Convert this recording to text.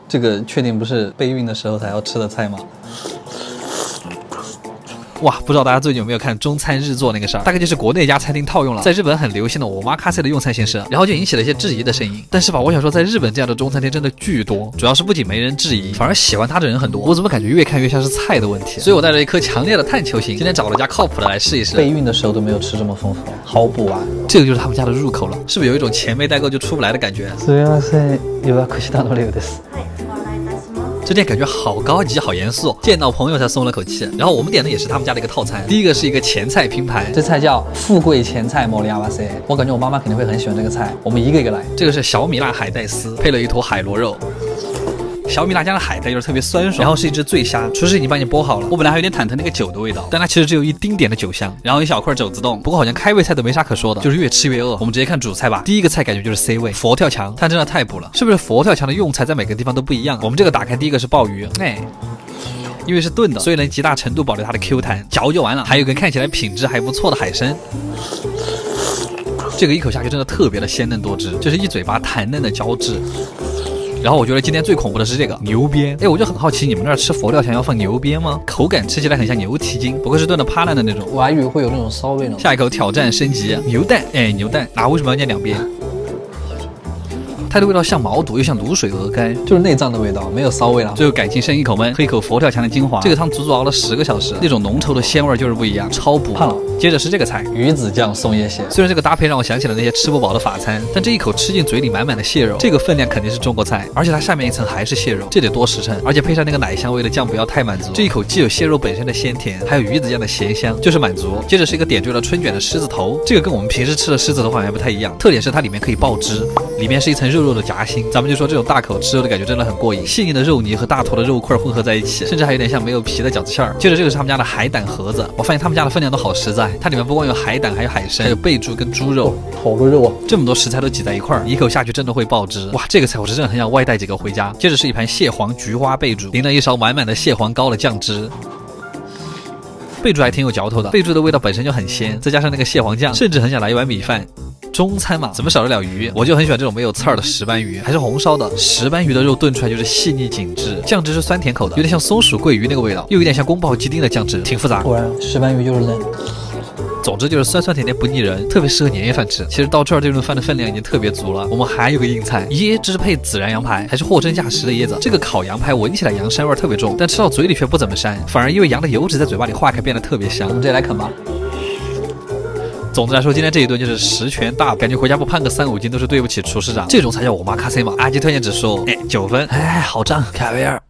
这个确定不是备孕的时候才要吃的菜吗？哇，不知道大家最近有没有看中餐日做那个事儿？大概就是国内一家餐厅套用了在日本很流行的omakase的用餐形式，然后就引起了一些质疑的声音。但是吧，我想说，在日本这样的中餐厅真的巨多，主要是不仅没人质疑，反而喜欢它的人很多。我怎么感觉越看越像是菜的问题？所以我带着一颗强烈的探求心，今天找了家靠谱的来试一试。备孕的时候都没有吃这么丰富，好补啊！这个就是他们家的入口了，是不是有一种钱没带够就出不来的感觉？すみません、予約したのレオです。这店感觉好高级好严肃，见到朋友才松了口气。然后我们点的也是他们家的一个套餐，第一个是一个前菜拼盘，这菜叫富贵前菜莫里亚瓦塞，我感觉我妈妈肯定会很喜欢这个菜，我们一个一个来。这个是小米辣海带丝，配了一坨海螺肉。小米辣酱的海带就是特别酸爽，然后是一只醉虾，厨师已经帮你剥好了。我本来还有点忐忑那个酒的味道，但它其实只有一丁点的酒香，然后一小块肘子冻。不过好像开胃菜都没啥可说的，就是越吃越饿。我们直接看主菜吧。第一个菜感觉就是 C 位，佛跳墙，它真的太补了。是不是佛跳墙的用材在每个地方都不一样？我们这个打开第一个是鲍鱼，因为是炖的，所以能极大程度保留它的 Q 弹，嚼就完了。还有一个看起来品质还不错的海参。这个一口下去真的特别的鲜嫩多汁，就是一嘴巴弹嫩的胶质。然后我觉得今天最恐怖的是这个牛鞭，我就很好奇，你们那儿吃佛跳墙要放牛鞭吗？口感吃起来很像牛蹄筋，不过是炖的趴烂的那种。我还以为会有那种骚味呢。下一口挑战升级，牛蛋，牛蛋，为什么要念两遍？它的味道像毛肚，又像卤水鹅肝，就是内脏的味道，没有骚味了。最后感情深一口闷，喝一口佛跳墙的精华。这个汤足足熬了10个小时，那种浓稠的鲜味就是不一样，超补。胖了。接着是这个菜，鱼子酱松叶蟹。虽然这个搭配让我想起了那些吃不饱的法餐，但这一口吃进嘴里满满的蟹肉，这个分量肯定是中国菜，而且它下面一层还是蟹肉，这得多实诚。而且配上那个奶香味的酱不要太满足，这一口既有蟹肉本身的鲜甜，还有鱼子酱的咸香，就是满足。接着是一个点缀了春卷的狮子头，这个跟我们平时吃的狮子头好像还不太一样，特点是它里面可以爆汁，里面是一层肉肉的夹心。咱们就说这种大口吃肉的感觉真的很过瘾，细腻的肉泥和大坨的肉块混合在一起，甚至还有点像没有皮的饺子馅儿。接着这个是他们家的海胆盒子，我发现他们家的分量都好实在，它里面不光有海胆，还有海参，还有贝猪跟猪肉，好多肉啊！这么多食材都挤在一块儿，一口下去真的会爆汁。哇，这个菜我是真的很想外带几个回家。接着是一盘蟹黄菊花贝猪，淋了一勺满满的蟹黄膏的酱汁。贝猪还挺有嚼头的，贝猪的味道本身就很鲜，再加上那个蟹黄酱，甚至很想来一碗米饭。中餐嘛，怎么少得了鱼？我就很喜欢这种没有刺儿的石斑鱼，还是红烧的。石斑鱼的肉炖出来就是细腻紧致，酱汁是酸甜口的，有点像松鼠桂鱼那个味道，又有点像宫保鸡丁的酱汁，挺复杂。果然石斑鱼就是嫩。总之就是酸酸甜甜不腻人，特别适合年夜饭吃。其实到这儿这顿饭的分量已经特别足了。我们还有个硬菜，椰汁配孜然羊排，还是货真价实的椰子。这个烤羊排闻起来羊膻味特别重，但吃到嘴里却不怎么膻，反而因为羊的油脂在嘴巴里化开变得特别香。我们直接来啃吧。总之来说，今天这一顿就是10全大补，感觉回家不胖个3、5斤都是对不起厨师长。这种才叫omakase嘛。阿鸡推荐指数9分，好胀，凯维尔。